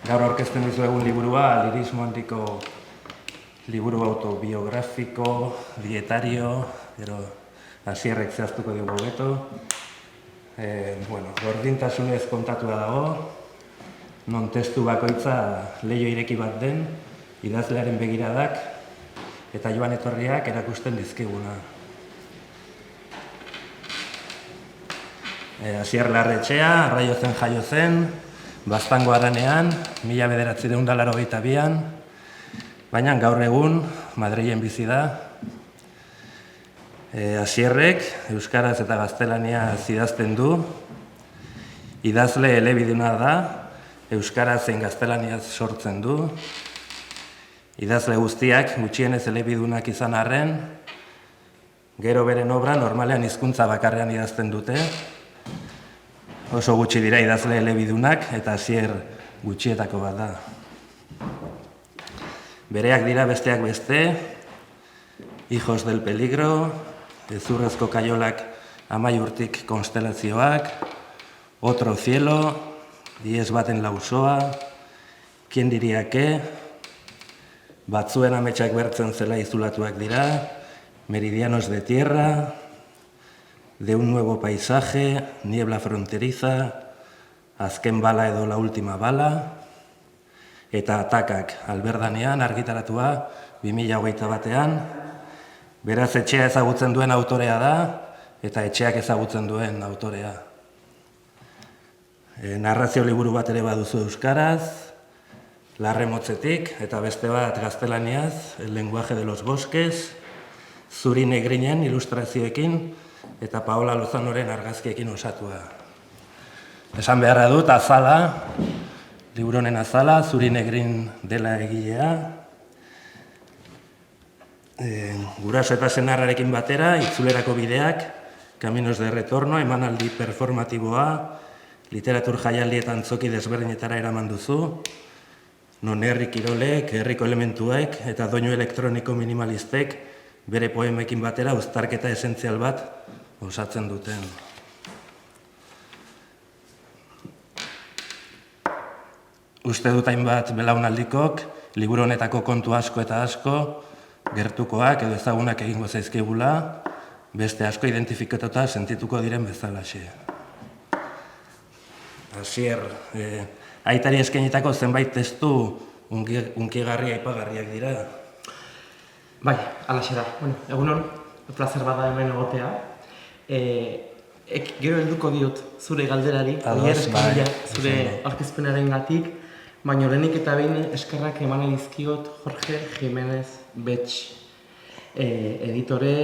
Gaur aurkezten dizuegun liburua, lirismo handiko liburu autobiografiko, dietario, gero Asierrek zehaztuko dugu hobeto. Gordintasunez kontatua dago, non testu bakoitza leiho ireki bat den, idazlearen begiradak eta joan etorriak erakusten dizkiguna. Asier Larretxea, Arraio zen jaio zen, Baztango haranean, 1982an, baina gaur egun Madrilen bizi da. Asierrek euskaraz eta gaztelaniaz idazten du, idazle elebiduna da, euskaraz zein gaztelaniaz sortzen du, idazle guztiak gutxienez elebidunak izan arren, gero beren obra normalean hizkuntza bakarrean idazten dute, oso gutxi dira idazle elebidunak eta Asier gutxietako bat da. Bereak dira besteak beste, Hijos del Peligro, Ezurrezko Kaiolak Amaiurtik Konstelazioak, Otro Cielo, Diez baten lausoa, Quien diría que, Batzuen ametsak bertzen zela izulatuak dira, Meridianos de Tierra, De un nuevo paisaje, Niebla fronteriza, Azken bala edo La última bala, eta Atakak Alberdanean argitaratua 2021an, beraz etxea ezagutzen duen autorea da, eta etxeak ezagutzen duen autorea. Narrazio liburu bat ere baduzu euskaraz, Larre motzetik, eta beste bat gaztelaniaz, El lenguaje de los bosques, Zuri Negrinen ilustrazioekin, eta Paola Lozanoren argazkiekin osatua. Esan beharra dut, azala, liburu honen azala, Zuri Negrin dela egilea. Guraso eta senarrarekin batera, itzulerako bideak, Caminos de retorno, emanaldi performatiboa, literatur jaialdietan antzoki desberdinetara eraman duzu, non herri kirolek, herriko elementuek eta doinu elektroniko minimalistek bere poemekin batera uztarketa esentzial bat osatzen duten. Uste dut hainbat belaunaldikok, liburu honetako kontu asko eta asko, gertukoak edo ezagunak egingo zaizkigula, beste asko identifikatuta sentituko diren bezalaxe. Asier, aitari eskainitako zenbait testu hunkigarri aipagarriak dira. Bai, alaxe da. Egunon, plazer bada hemen egotea. Gero helduko diot zure galderari, zure aurkezpenaren gatik, baina lehenik eta behin eskerrak eman dizkiot Jorge Jimenez Betx, editore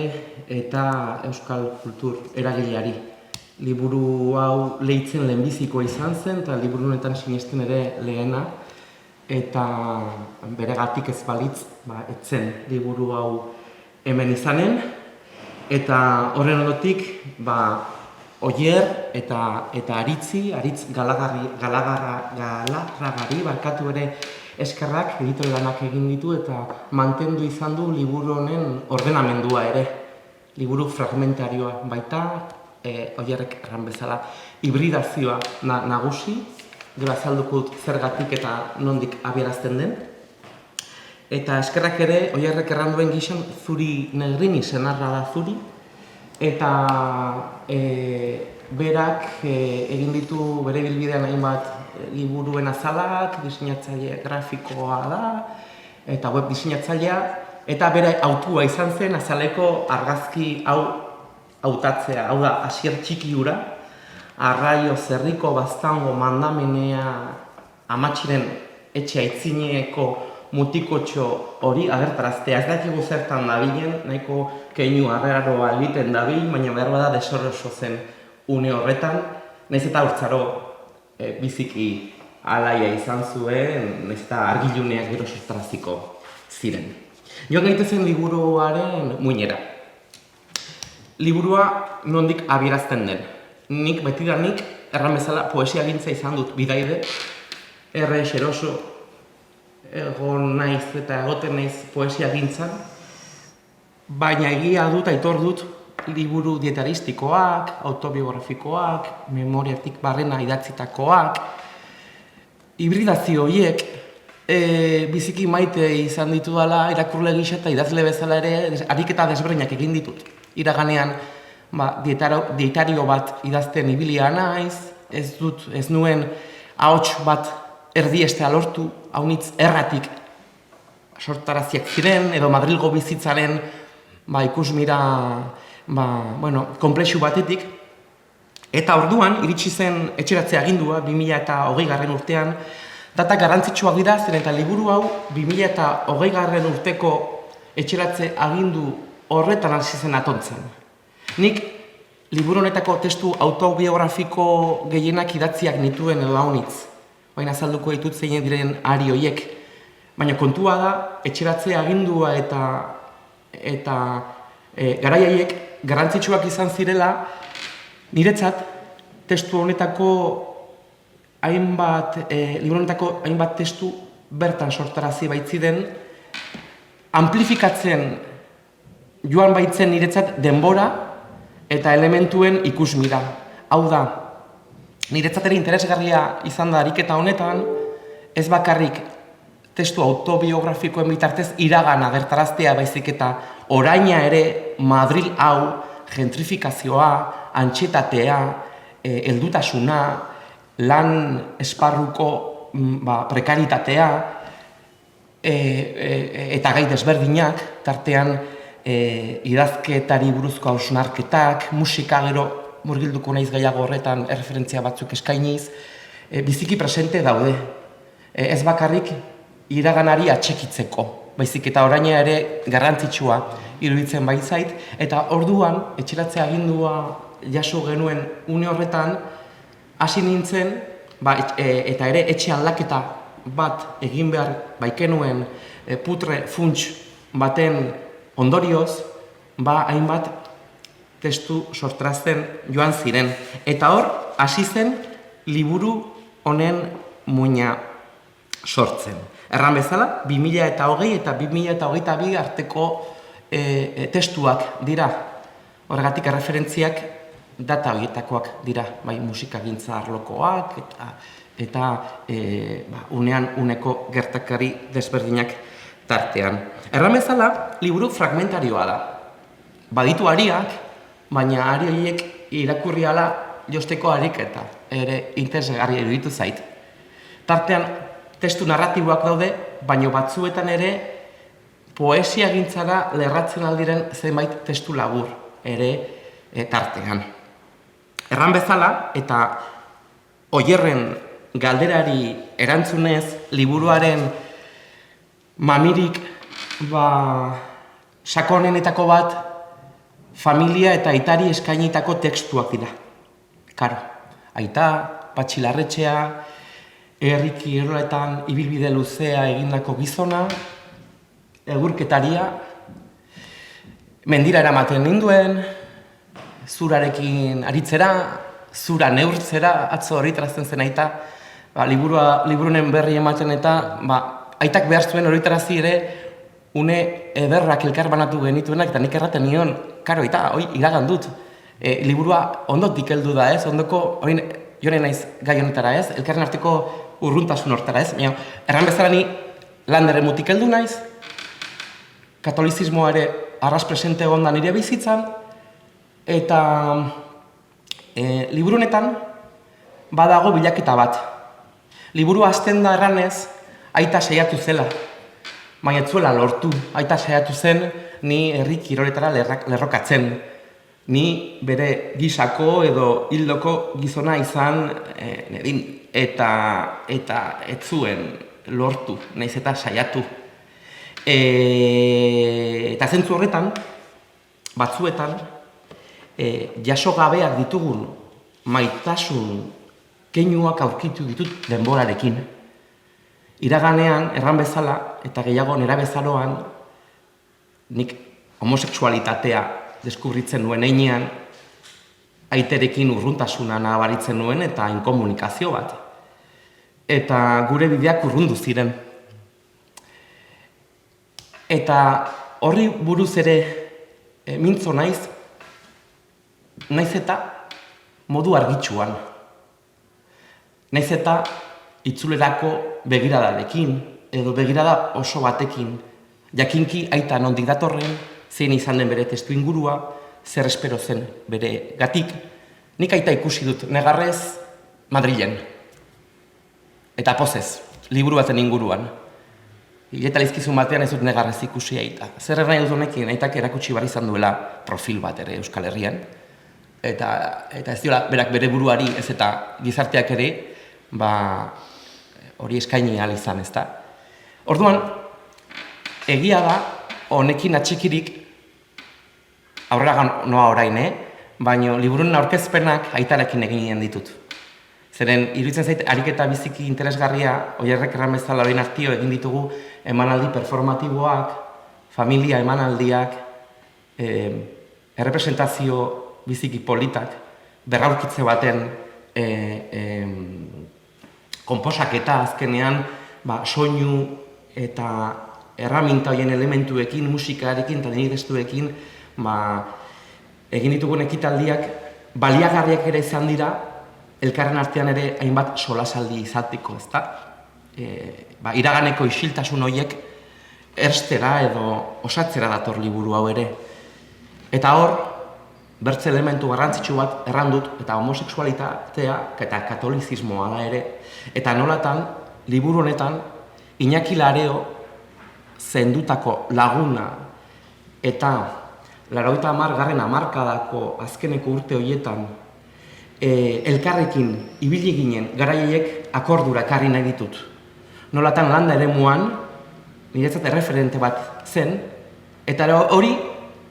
eta euskal kultur eragileari. Liburu hau lehitzen lehenbizikoa izan zen, eta liburu honetan sinesten ere lehena, eta beregatik ez balitz, etzen liburu hau hemen izanen, eta horren ondotik, Oier eta Aritz Galarragari barkatu ere eskerrak editore lanak egin ditu eta mantendu izan du liburu honen ordenamendua ere. Liburu fragmentarioa baita, Oierrek erran bezala, hibridazioa nagusi, gero azalduko dut zergatik eta nondik abierazten den. Eta eskerrak ere, Oierrek erran duen gizon, Zuri Negrini, senarra da Zuri, eta berak egin ditu bere bilbidean hainbat liburuen azalak, diseinatzaile grafikoa da, eta web diseinatzailea, eta bere autua izan zen azaleko argazki hau hautatzea, hau da, Asier txiki hura, Arraio Zerriko Baztango mandamenea amatxiren etxe aitzineko mutikotxo hori agertaraztea. Ez dakigu zertan dabilen, nahiko keinu arraroa egiten dabil, baina behar bada desorroso zen une horretan, nahiz eta urtzaro biziki alaia izan zuen, nahiz eta argiluneak gero sortaraziko ziren. Joan gaitezen liburuaren muinera. Liburua nondik abierazten den. Nik betidanik erran bezala poesia gintza izan dut bidaide, erre xeroso egon naiz eta egoten naiz poesia gintzan, baina egia dut, aitor dut, liburu dietaristikoak, autobiografikoak, memoriatik barrena idatzitakoak, hibridazio horiek biziki maite izan ditu dela irakurle gisa eta idazle bezala ere ariketa desberdinak egin ditut. Iraganean dietario bat idazten ibilia naiz, ez nuen ahots bat erdiestea lortu, haunitz erratik sortaraziak ziren, edo Madrilgo bizitzaren ikusmira konplexu batetik. Eta orduan, iritsi zen etxeratze agindua 2020 urtean, data garrantzitsuak dira, zen eta liburu hau 2020 urteko etxeratze agindu horretan hasi zen atontzen. Nik liburu honetako testu autobiografiko gehienak idatziak nituen edo haunitz. Baina azalduko ditut zein diren ari horiek. Baina kontua da, etxeratze agindua eta garaiaiek garrantzitsuak izan zirela, niretzat, testu honetako liburu honetako hainbat testu bertan sortarazi baitziden, amplifikatzen joan baitzen niretzat denbora eta elementuen ikusmira. Hau da, niretzat ere interesgarria izan da ariketa honetan, ez bakarrik testu autobiografikoen bitartez iragana bertaraztea baizik eta oraina ere Madril hau, gentrifikazioa, antxetatea, heldutasuna, lan esparruko prekaritatea eta gai desberdinak, tartean idazketari buruzko hausnarketak, musika gero murgilduko naiz gehiago horretan erreferentzia batzuk eskainiz, biziki presente daude. Ez bakarrik iraganari atxekitzeko, baizik eta oraina ere garrantzitsua iruditzen baitzait, eta orduan etxeratze agindua jaso genuen une horretan, hasi nintzen, eta ere etxe aldaketa bat egin behar baikenuen putre funts baten ondorioz, hainbat testu sortarazten joan ziren. Eta hor, hasi zen liburu honen muina sortzen. Erran bezala, 2020 eta 2022 arteko testuak dira. Horregatik erreferentziak data horietakoak dira, bai musikagintza arlokoak eta unean uneko gertakari desberdinak tartean. Erran bezala, liburu fragmentarioa da. Baditu ariak, baina ari horiek irakurri ala josteko ariketa ere interesgarria iruditu zait. Tartean, testu narratiboak daude, baina batzuetan ere poesia gintzara lerratzen aldiren zenbait testu labur ere tartean. Erran bezala, eta Oierren galderari erantzunez, liburuaren mamirik sakonenetako bat familia eta aitari eskainitako tekstuak dira. Karo, aita, Patxi Larretxea, herri kiroletan ibilbide luzea egindako gizona, egurketaria, mendira eramaten ninduen, zurarekin aritzera, zura neurtzera, atzo horretarazten zen aita, liburunen berri ematen eta aitak behar zuen horretarazi ere une ederrak elkar banatu genituenak eta nik erraten nion, karo, eta iragan dut, liburua ondotik heldu da ez, ondoko, joan naiz gai honetara ez, elkarren arteko urruntasun hortara ez, erran bezala ni landere mutik heldu naiz, katolizismoa ere arras presente egon da nire bizitzan, eta liburu honetan badago bilaketa bat. Liburu hasten da erranez, aita saiatu zela, baina ez zuela lortu, aita saiatu zen ni herri kiroletara lerrokatzen. Ni bere gisako edo hildoko gizona izan nedin, eta ez zuen lortu, nahiz eta saiatu. Eta zentzu horretan, batzuetan, jaso gabeak ditugun maitasun keinuak aurkitu ditut denborarekin. Iraganean, erran bezala, eta gehiago nera bezaroan, nik homosexualitatea deskubritzen nuen einean, aiterekin urruntasuna nabaritzen nuen eta inkomunikazio bat. Eta gure bideak urrundu ziren. Eta horri buruz ere mintzo naiz eta modu argitsuan. Naiz eta itzulerako begiradarekin, edo begirada oso batekin, jakinki aita nondik datorren, zein izan den bere testu ingurua, zer espero zen bere gatik. Nik aita ikusi dut negarrez Madrilen. Eta pozez, liburu baten inguruan. Hileta lizkizun batean ez dut negarrez ikusi aita. Zer nahi dut honekin, aitak erakutsi bar izan duela profil bat ere Euskal Herrian. Eta ez diola berak bere buruari ez eta gizarteak ere, hori eskaini ahal izan, ezta. Orduan, egia da, honekin atxikirik, aurrera noa orain, baina liburuen aurkezpenak aitarekin egin ditut. Zeren, iruditzen zait, ariketa biziki interesgarria, oierrek erran bezala orain artio egin ditugu emanaldi performatiboak, familia emanaldiak, errepresentazio biziki politak, berraurkitze baten konposaketa azkenean soinu eta erraminta horien elementuekin, musikarekin eta denitestuekin egin ditugun ekitaldiak baliagarriak ere izan dira, elkarren artean ere hainbat solasaldi izateko, ezta? Iraganeko isiltasun horiek erstera edo osatzera dator liburu hau ere. Eta hor, bertze elementu garrantzitsu bat errandut, eta homoseksualitatea eta katolizismoa da ere. Eta nolatan, liburu honetan, Iñaki Lareo zendutako laguna eta 80. hamarkadako azkeneko urte horietan elkarrekin ibili ginen garaiek akordura ekarri nahi ditut. Nolatan landa eremuan, niretzat erreferente bat zen, eta hori,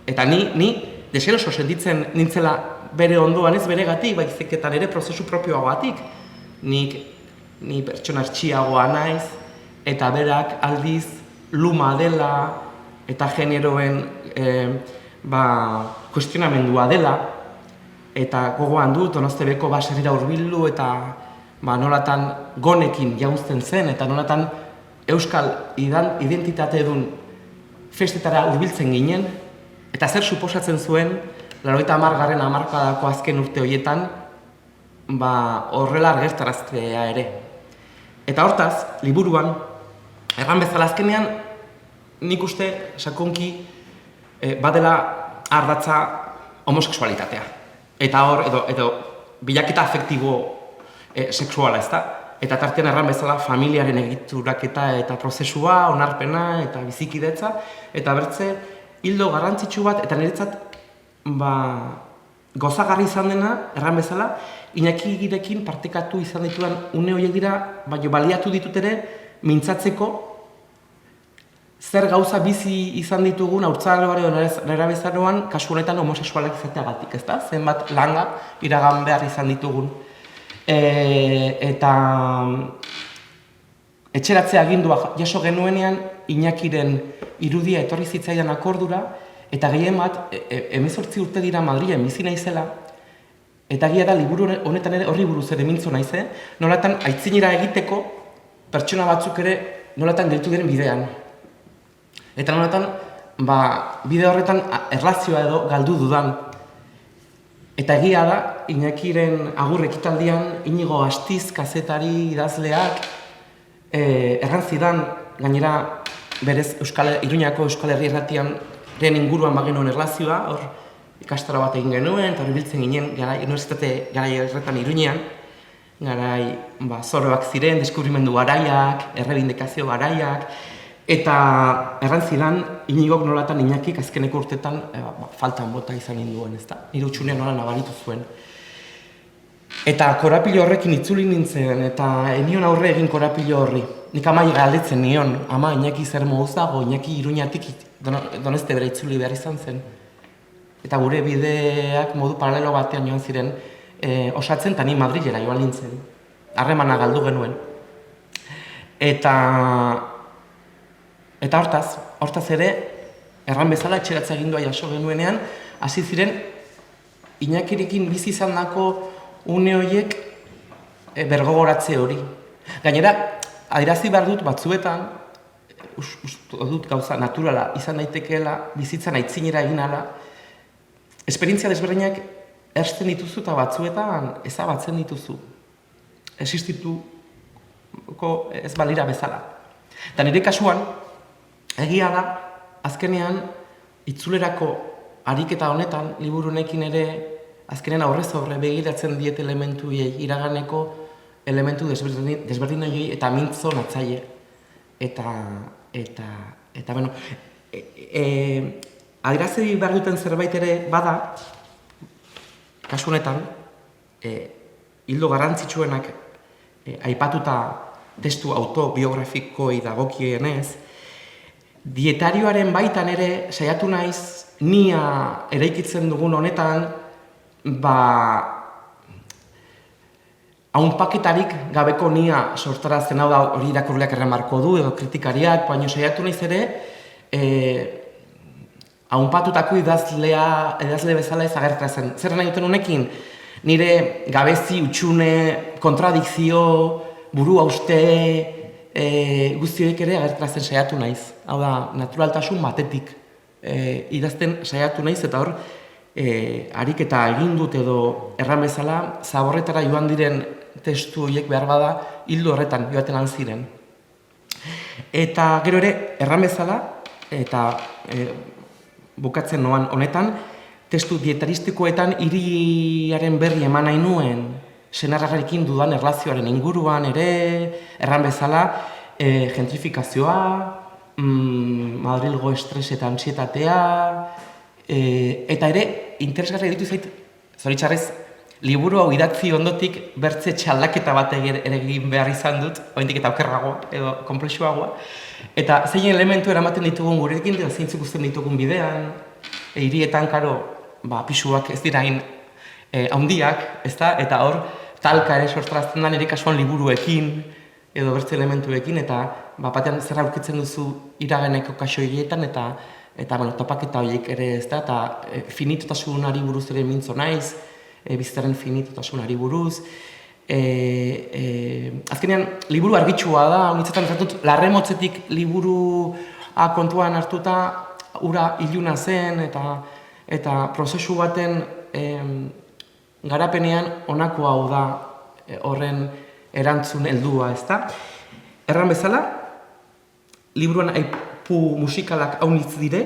eta ni deseroso sentitzen nintzela bere ondoan ez beregatik, baizeketan ere prozesu propioagatik. Ni pertsona txiagoa naiz, eta berak aldiz luma dela, eta generoen kuestionamendua dela, eta gogoan dut, Donostebeko baserrira hurbildu eta nolatan gonekin jauzten zen, eta nolatan euskal identitate edun festetara hurbiltzen ginen, eta zer suposatzen zuen, 80. hamarkadako azken urte horietan, horrela argeztaraztea ere. Eta hortaz, liburuan, erran bezala azkenean, nik uste, sakonki, badela ardatza homoseksualitatea. Eta hor, edo bilaketa afektibo sexuala, ezta? Eta tartean erran bezala familiaren egituraketa eta prozesua, onarpena eta bizikidetza, eta bertze hildo garrantzitsu bat, eta niretzat gozagarri izan dena, erran bezala, Iñaki girekin partekatu izan ditudan une horiek dira, baina baliatu ditut ere, mintzatzeko zer gauza bizi izan ditugun haurtzaroan nerabezaroan kasu honetan homosexualak izateagatik, ezta? Zenbat langa iragan behar izan ditugun. Eta etxeratzea agindua jaso genuenean Iñakiren irudia etorri zitzaidan akordura, eta gehien bat, 18 urte dira Madrilen bizi naizela, eta egia da liburu honetan ere horri buruz ere mintzo naiz, nolatan aitzinera egiteko pertsona batzuk ere nolatan geltu diren bidean. Eta nolatan, bide horretan erlazioa edo galdu dudan. Eta egia da, Iñakiren agur ekitaldian, Inigo Astiz kazetari idazleak, erran zidan, gainera berez Iruñako Euskal Herri Erratian inguruan bagenuen erlazioa, hor ikastaro bat egin genuen, eta hori biltzen ginen, universitate garai erretan Iruñean, garai zoroak ziren, deskubrimendu garaiak, errebindikazio garaiak, eta erran zidan, Inigok nolatan Iñakik azkeneko urtetan faltan bota izan ninduen, ezta? Nire utxunean nola nabaritu zuen. Eta korapilo horrekin itzuli nintzen, eta enion aurre egin korapilo horri. Nik amai galdetzen nion, ama Iñaki zer moduz dago, Iñaki Iruñatik Donostebera itzuli behar izan zen. Eta gure bideak modu paralelo batean joan ziren osatzen, eta ni Madrilera joan nintzen. Harremana galdu genuen. Eta hortaz ere, erran bezala etxeratza egindua jaso genuenean, hasi ziren Iñakirekin bizi izan dako une horiek bergogoratze hori. Gainera, adirazi behar dut batzuetan, dut gauza naturala izan daitekeela, bizitzan aitzinera egin ala, esperientzia desberdinak ersten dituzu eta batzuetan ezabatzen dituzu. Existitu ez balira bezala. Eta nire kasuan, egia da, azkenean, itzulerako ariketa honetan, liburu honekin ere, azkenean aurrez aurre begiratzen diet elementuei, iraganeko elementu desberdinei eta mintzo natzaile. Eta, bueno, adirazi behar duten zerbait ere bada, kasu honetan, hildo garrantzitsuenak aipatuta testu autobiografikoi dagokienez, dietarioaren baitan ere saiatu naiz nia eraikitzen dugun honetan, haunpaketarik gabeko nia sortarazten, hau da hori irakurleak erremarko du edo kritikariak, baina saiatu naiz ere haunpatutako idazle bezala ez agertzen. Zer nahi duten honekin? Nire gabezi, utxune, kontradikzio, buru hauste, guztioik ere agertzen saiatu naiz. Hau da, naturaltasun batetik idazten saiatu naiz eta hor ariketa egin dut edo erran bezala zaborretara joan diren testu horiek behar bada hildo horretan joaten han ziren. Eta gero ere erran bezala eta bukatzen noan honetan testu dietaristikoetan hiriaren berri eman nahi nuen senarrarekin dudan erlazioaren inguruan ere erran bezala gentrifikazioa, Madrilgo estres eta antsietatea, eta ere, interesgarri ditu zait, zoritxarrez, liburu hau idatzi ondotik bertze txaldaketa bat ere egin behar izan dut, oraindik eta okerragoa edo konplexuagoa, eta zein elementu eramaten ditugun gurekin, eta zeintzuk uzten ditugun bidean, hirietan, karo, pisuak ez dira handiak, ezta? Eta hor, talka ere sortarazten da nire kasuan liburuekin, edo bertze elementuekin, eta batean zer aurkitzen duzu iraganeko kaso hirietan, eta topaketa horiek ere ez da, eta finitotasunari buruz ere mintzo naiz, bizitzaren finitotasunari buruz. Azkenean, liburu argitsua da, honitzetan ezatut, larremotzetik liburua kontuan hartuta, ura iluna zen, eta prozesu baten garapenean honako hau da horren erantzun heldua, ez da? Erran bezala, liburuan aipu musikalak haunitz dire,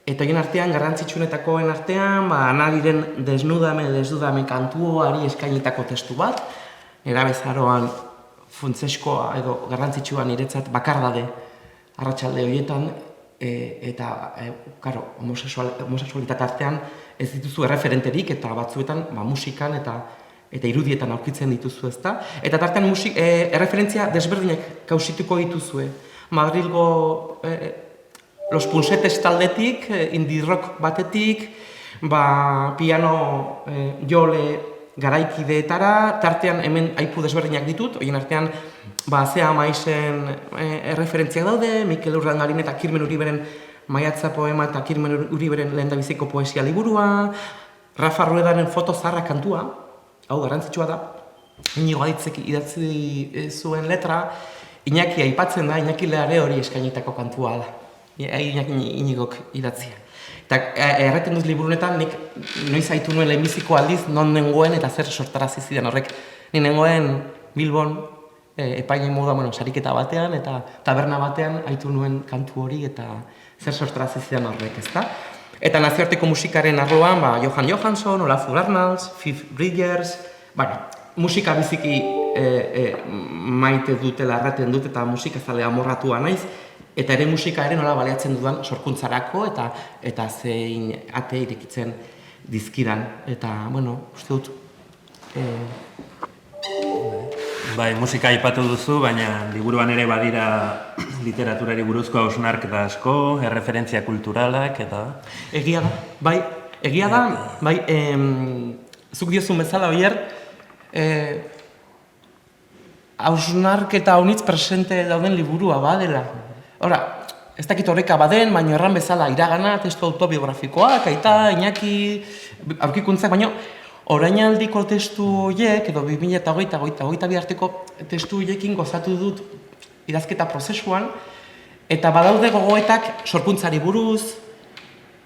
eta egin artean, garrantzitsuenetakoen artean, Anariren desnudame kantuari eskainitako testu bat, erabezaroan funtzeskoa edo garrantzitsua niretzat bakardade arratsalde horietan, eta, karo, homosexualitate artean ez dituzu erreferenterik, eta batzuetan musikan eta irudietan aurkitzen dituzu, ezta? Eta tartean erreferentzia desberdinak kausituko dituzue. Madrilgo Los Punsetes taldetik, indie rock batetik, piano jole garaikideetara, tartean hemen aipu desberdinak ditut, horien artean Zea Maizen erreferentziak daude, Mikel Urdangarin eta Kirmen Uriberen Maiatza poema eta Kirmen Uriberen lehendabiziko poesia liburua, Rafa Ruedaren Foto Zarra kantua, hau garrantzitsua da, Inigo Aditzek idatzi zuen letra, Iñaki aipatzen da, Iñaki Leare hori eskainitako kantua da. Inigok idatzia. Eta erreten duz liburunetan, nik noiz haitu nuen lehenbiziko aldiz, non nengoen eta zer sortarazi zidan horrek. Ni nengoen Bilbon, epaile moduan, sariketa batean eta taberna batean haitu nuen kantu hori eta zer sortarazi zidan horrek, ezta? Eta nazioarteko musikaren arloan, Johan Johansson, Olafur Arnalds, Phoebe Bridgers, musika biziki maite dutela erraten dut eta musikazale amorratua naiz, eta ere musika ere nola baliatzen dudan sorkuntzarako eta zein ate irekitzen dizkidan. Eta, uste dut... Musika aipatu duzu, baina liburuan ere badira literaturari buruzko hausnarketa asko, erreferentzia kulturalak, eta... Egia da, zuk diozun bezala, Oier, hausnarketa honitz presente dauden liburua badela. Hora, ez dakit horreka baden, baina erran bezala iragana, testu autobiografikoak, Aita, Iñaki, aurkikuntzak, baina orainaldiko testu horiek, edo 2008 arteko testu horiekin gozatu dut idazketa prozesuan, eta badaude gogoetak sorkuntzari buruz,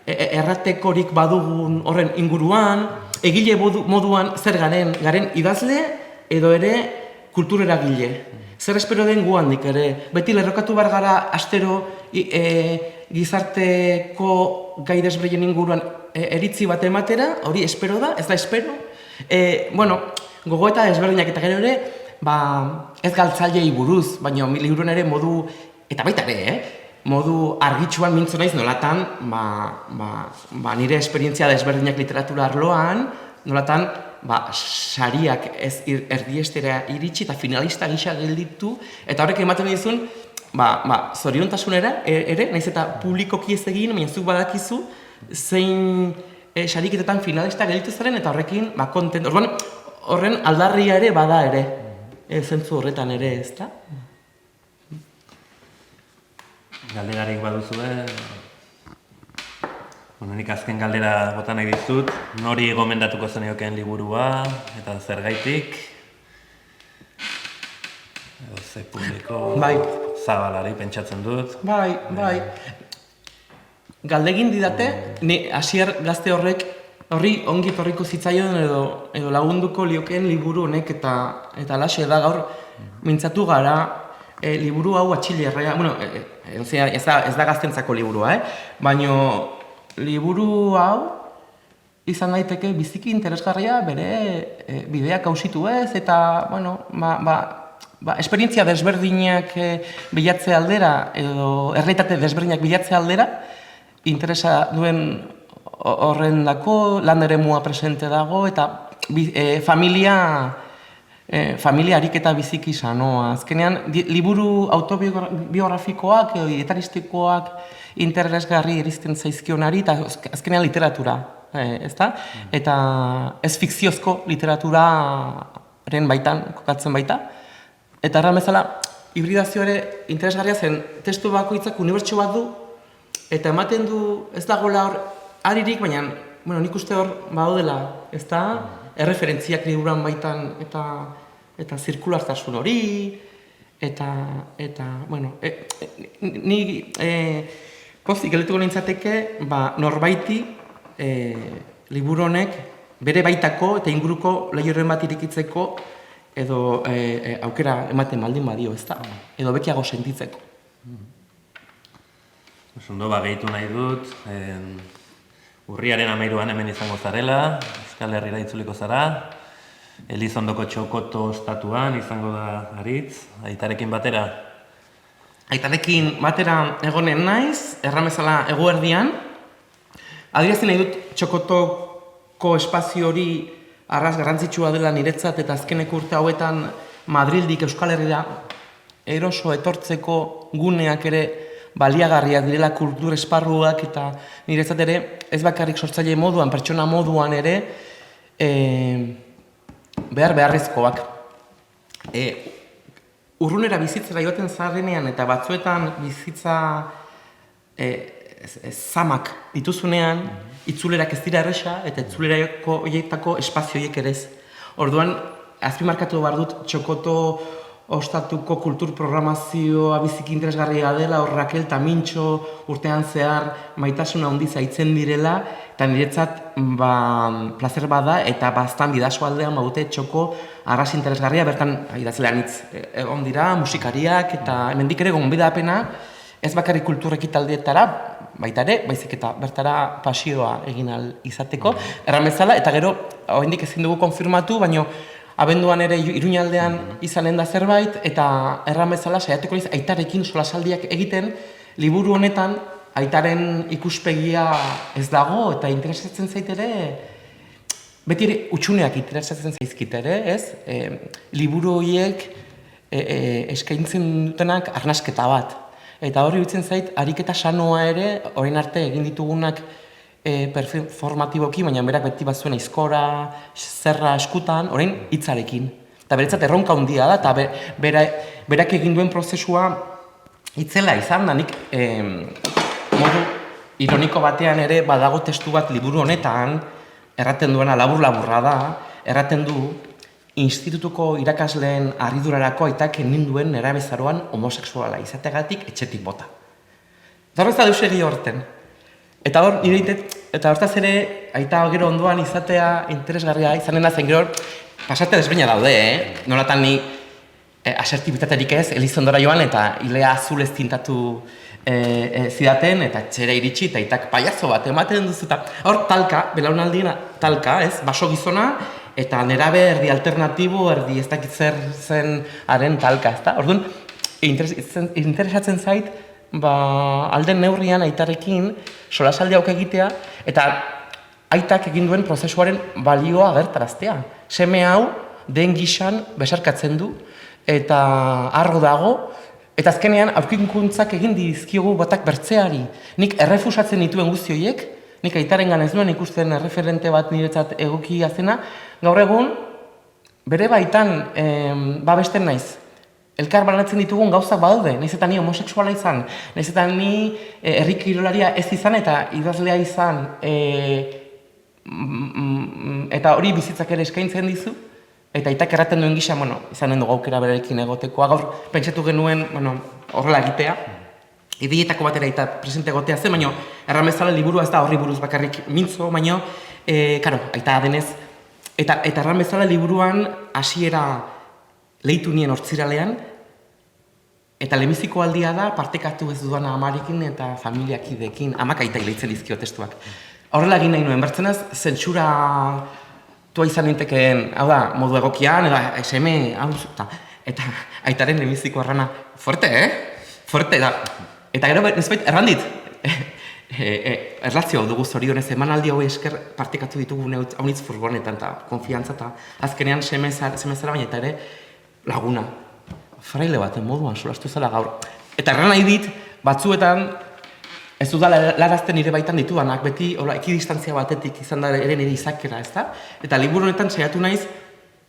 erratekorik badugun horren inguruan, egile moduan zer garen idazle, edo ere kultur eragile. Zer espero den guandik ere. Beti lerrokatu behar gara astero gizarteko gai desbreien inguruan eritzi bat ematera, hori espero da, ez da espero. Gogoeta ezberdinak eta gero ere, ez galtzailei buruz, baina liburuan ere modu, eta baita ere, modu argitsuan mintzo naiz nolatan, nire esperientzia desberdinak literatura arloan, nolatan, sariak ez erdiestera iritsi eta finalista gisa gelditu, eta horrek ematen dizun, zoriontasunera ere, naiz eta publikoki ez egin, baina zuk badakizu, zein sariketetan finalista gelditu zaren, eta horrekin, kontent. Horren aldarria ere bada ere, zentzu horretan ere, ez da? Galderarik baduzue, nik azken galdera bota nahi dizut, nori gomendatuko zenioken liburua, eta zergaitik, edo ze publiko zabalari pentsatzen dut. Bai. Galdegin didate, ni Asier gazte horri ongi torriko zitzaion edo lagunduko liokeen liburu honek eta alaxe da gaur mintzatu gara liburu hau atxilerrea, ez da gaztentzako liburua, baina liburu hau izan daiteke biziki interesgarria bere bideak hausitu ez, eta, esperientzia desberdinak bilatze aldera, edo errealitate desberdinak bilatze aldera, interesa duen horren dako, lan eremua presente dago, eta familia ariketa biziki sanoa. Azkenean, liburu autobiografikoak, etaristikoak interesgarri irizten zaizkionari, eta azkenean literatura, ezta? Eta ez fikziozko literaturaren baitan, kokatzen baita. Eta erran bezala, hibridazio ere interesgarria zen, testu bakoitzak unibertso bat du, eta ematen du, ez dagoela hor, aririk, baina, nik uste hor badaudela, ez da, erreferentziak liburuan baitan, eta zirkulartasun hori, eta, ni pozik gelituko nintzateke, norbaiti liburu honek bere baitako eta inguruko lehioren bat irikitzeko edo aukera ematen baldin badio, ez da, edo bekiago sentitzeko. Ondo, gehitu nahi dut, urriaren 13an hemen izango zarela, Euskal Herrira itzuliko zara, Elizondoko Txokoto ostatuan izango da aritz, aitarekin batera. Aitarekin batera egonen naiz, erramezala eguerdian. Adierazten nahi dut Txokotoko espazio hori arras garrantzitsua dela niretzat, eta azkeneko urte hauetan Madrildik Euskal Herrira eroso etortzeko guneak ere baliagarriak direla kultur esparruak, eta niretzat ere ez bakarrik sortzaile moduan, pertsona moduan ere beharrezkoak. Urrunera bizitzera joaten zarenean eta batzuetan bizitza zamak dituzunean, itzulerak ez dira erresa eta itzulerako horietako espazio horiek ere ez. Orduan, azpimarkatu behar dut Txokoto ostatuko kultur programazioa biziki interesgarria dela, hor Rakel eta Mintxo urtean zehar maitasuna handiz aitzen direla, eta niretzat plazer bada eta bastan bidaso aldean baute Txoko arras interesgarria, bertan idazlean hitz egon dira, musikariak, eta hemendik ere gonbidapena ez bakarrik kultur ekitaldietara, baita ere, baizik eta bertara pasioa egin ahal izateko, erran bezala, eta gero, oraindik ezin dugu konfirmatu, baina abenduan ere Iruñaldean izanen da zerbait, eta erran bezala saiatuko naiz aitarekin solasaldiak egiten, liburu honetan aitaren ikuspegia ez dago, eta interesatzen zait ere, beti ere utxuneak interesatzen zaizkit ere, ez? Liburu horiek eskaintzen dutenak arnasketa bat. Eta hori bitzen zait, ariketa sanoa ere, orain arte egin ditugunak performatiboki, baina berak beti bazuen aizkora, zerra eskutan, orain hitzarekin. Eta beretzat erronka handia da, eta berak egin duen prozesua hitzela izan da, nik modu ironiko batean ere badago testu bat liburu honetan, erraten duena labur-laburra da, erraten du institutuko irakasleen harridurarako aitak ninduen nerabezaroan homosexuala izategatik etxetik bota. Eta horrez da deus egi horten. Eta hor, eta hortaz ere, aita gero ondoan izatea interesgarria izanen da zen gero, pasarte desbreina daude, nolatan ni asertibitaterik ez, Elizondora joan eta ilea azul ez tintatu zidaten, eta txera iritsi, eta itak paiazo bat ematen duzu, eta hor talka, belaunaldien talka, ez, baso gizona, eta nerabe erdi alternatibo, erdi ez dakit zer zen haren talka, ez da? Orduan, interesatzen zait, alden neurrian aitarekin solasaldi hauk egitea, eta aitak egin duen prozesuaren balioa agertaraztea. Seme hau, den gixan besarkatzen du, eta argo dago, eta azkenean aurkinkuntzak egin dizkiogu batak bertzeari. Nik errefusatzen dituen guzti horiek, nik aitarengan ez nuen ikusten erreferente bat niretzat egokia zena, gaur egun bere baitan babesten naiz. Elkar banatzen ditugun gauzak badaude, nahiz eta ni homosexuala izan, nahiz eta ni herri kirolaria ez izan eta idazlea izan, eta hori bizitzak ere eskaintzen dizu, eta aitak erraten duen gisa, izanen dugu aukera berarekin egotekoa, gaur pentsatu genuen horrela egitea, ideietako batera eta presente egotea zen, baina erran bezala liburua ez da horri buruz bakarrik mintzo, baina, aita denez, eta erran bezala liburuan hasiera leitu nien hortziralean, eta lehenbiziko aldia da partekatu ez dudan amarekin eta familiakidekin, amak aitai leitzen dizkio testuak. Horrela egin nahi nuen, bertzenaz, zentsura tua izan nintekeen, hau da, modu egokian, SM, eta aitaren lehenbiziko errana, fuerte, Fuerte, eta gero nezbait errandit, erlazio dugu zorionez, emanaldi hau esker partekatu ditugu haunitz furgonetan eta konfiantza, eta azkenean semezara baina eta ere laguna, fraile baten moduan solastu zela gaur. Eta erran nahi dit, batzuetan, ez dudala larazten nire baitan ditudanak, beti ekidistantzia batetik izan da ere nire izakera, ez da? Eta liburu honetan saiatu naiz,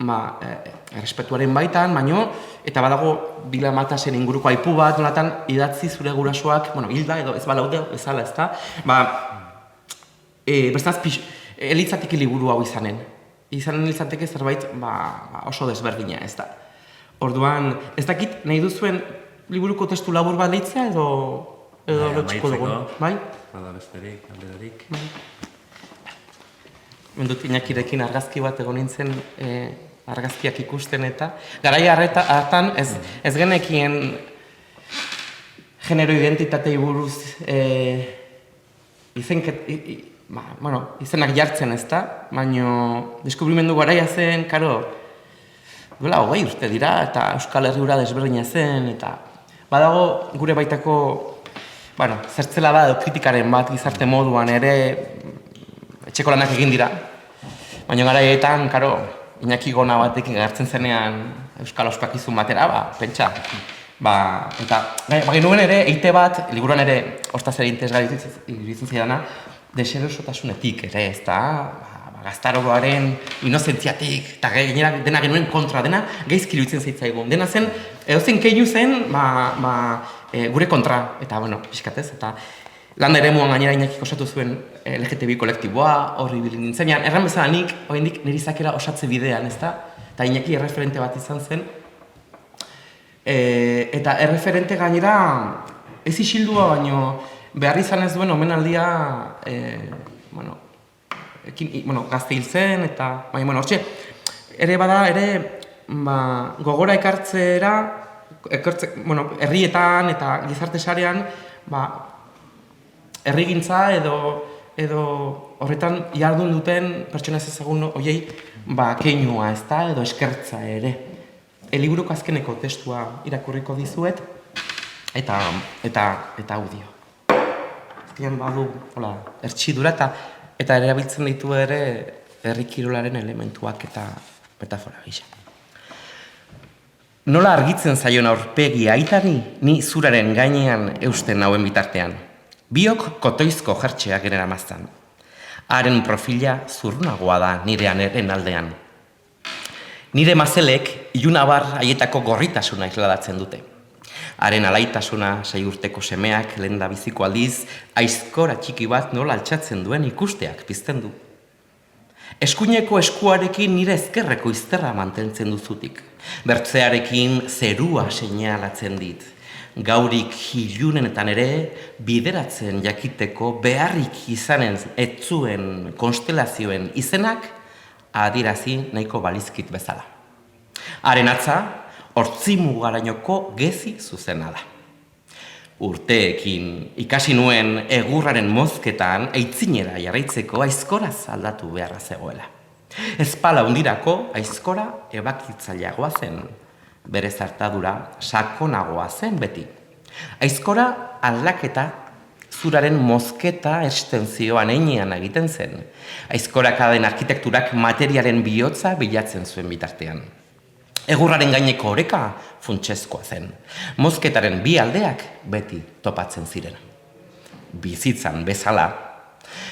errespetuaren baitan, baino, eta badago Bila Matasen inguruko aipu bat, nolatan idatzi zure gurasoak, hilda edo ez balaude bezala, ez da? Bertaz, elitzatiki liburu hau izanen. Izanen elitzateke zerbait oso desberdina, ez da? Orduan, ez dakit nahi duzuen liburuko testu labur bat leitzea edo lotxiko dugun, bai? Bada besterik, alderarik. Mendut Inakirekin argazki bat egon nintzen argazkiak ikusten eta garai hartan ez genekien genero identitatei buruz izenak jartzen ez da, baina deskubrimendu garaia zen, duela 20 urte dira eta Euskal Herri hura desberdina zen eta badago gure baitako zertzela da kritikaren bat gizarte moduan ere etxeko lanak egin dira. Baina garaietan, Iñaki Gona batekin gertzen zenean Euskal Ospakizun batera, pentsa. Eta genuen ere, eite bat, liburuan ere, hortaz ere interesgarri iruditzen zaidana, deserosotasunetik ere, ez da, gaztarogoaren inozentziatik, eta gainera dena genuen kontra, dena gaizki iruditzen zaitzaigun. Dena zen, edozein keinu zen, gure kontra, eta, pixkatez, eta landa ere muan gainera Iñakik osatu zuen LGTB kolektiboa, horri bilin nintzenean, erran bezala nik, oraindik nire izakera osatze bidean, ez da? Eta Iñaki erreferente bat izan zen. Eta erreferente gainera, ez isildua, baino behar izan ez duen omenaldia, gazte hil zen, eta, hortxe, ere bada, gogora ekartzera, herrietan eta gizarte sarean, herrigintza edo horretan jardun duten pertsona ez ezagun horiei keinua, ez da, edo eskertza ere. Liburuko azkeneko testua irakurriko dizuet, eta hau dio. Azkenean badu, ertsidura eta erabiltzen ditu ere herri kirolaren elementuak eta metafora gisa. Nola argitzen zaion aurpegi aitari, ni zuraren gainean eusten nauen bitartean. Biok kotoizko jertxeak genera maztan. Haren profila zurrunagoa da nirean eren aldean. Nire mazelek ilunabar haietako gorritasuna isladatzen dute. Haren alaitasuna 6 urteko semeak lehen da biziko aldiz, aizkora txiki bat nola altxatzen duen ikusteak pizten du. Eskuineko eskuarekin nire ezkerreko izterra mantentzen duzutik. Bertzearekin zerua seinalatzen dit. Gaurik hilunenetan ere bideratzen jakiteko beharrik izanen etzuen konstelazioen izenak adirazi nahiko balizkit bezala. Haren atza, hortzimugarainoko gezi zuzena da. Urteekin ikasi nuen egurraren mozketan aitzinera jarraitzeko aizkoraz aldatu beharra zegoela. Ezpala hundirako aizkora ebakitzaileagoa zen, bere zartadura sakonagoa zen beti. Aizkora aldaketa zuraren mozketa estenzioan einean egiten zen. Aizkorakaden arkitekturak materialen bihotza bilatzen zuen bitartean. Egurraren gaineko oreka funtsezkoa zen. Mozketaren bi aldeak beti topatzen ziren. Bizitzan bezala,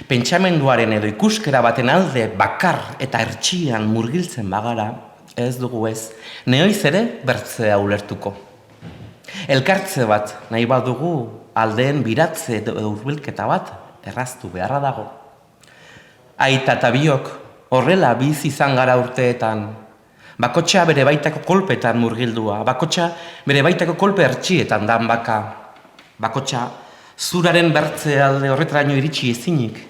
pentsamenduaren edo ikuskera baten alde bakar eta hertsian murgiltzen bagara, ez dugu ez, neoiz ere bertzea ulertuko. Elkartze bat nahi badugu aldeen biratze edo hurbilketa bat erraztu beharra dago. Aita eta biok horrela bizi izan gara urteetan, bakotxa bere baitako kolpetan murgildua, bakotxa bere baitako kolpe hertsietan dan baka, bakotxa zuraren bertze alde horretaraino iritsi ezinik,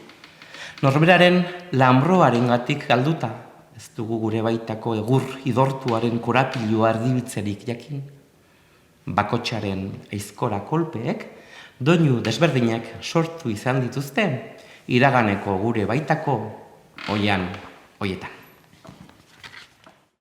norberaren lanbroarengatik galduta, ez dugu gure baitako egur idortuaren korapilua erdibitzerik jakin. Bakotxaren aizkora kolpeek doinu desberdinak sortu izan dituzte iraganeko gure baitako oian hoietan.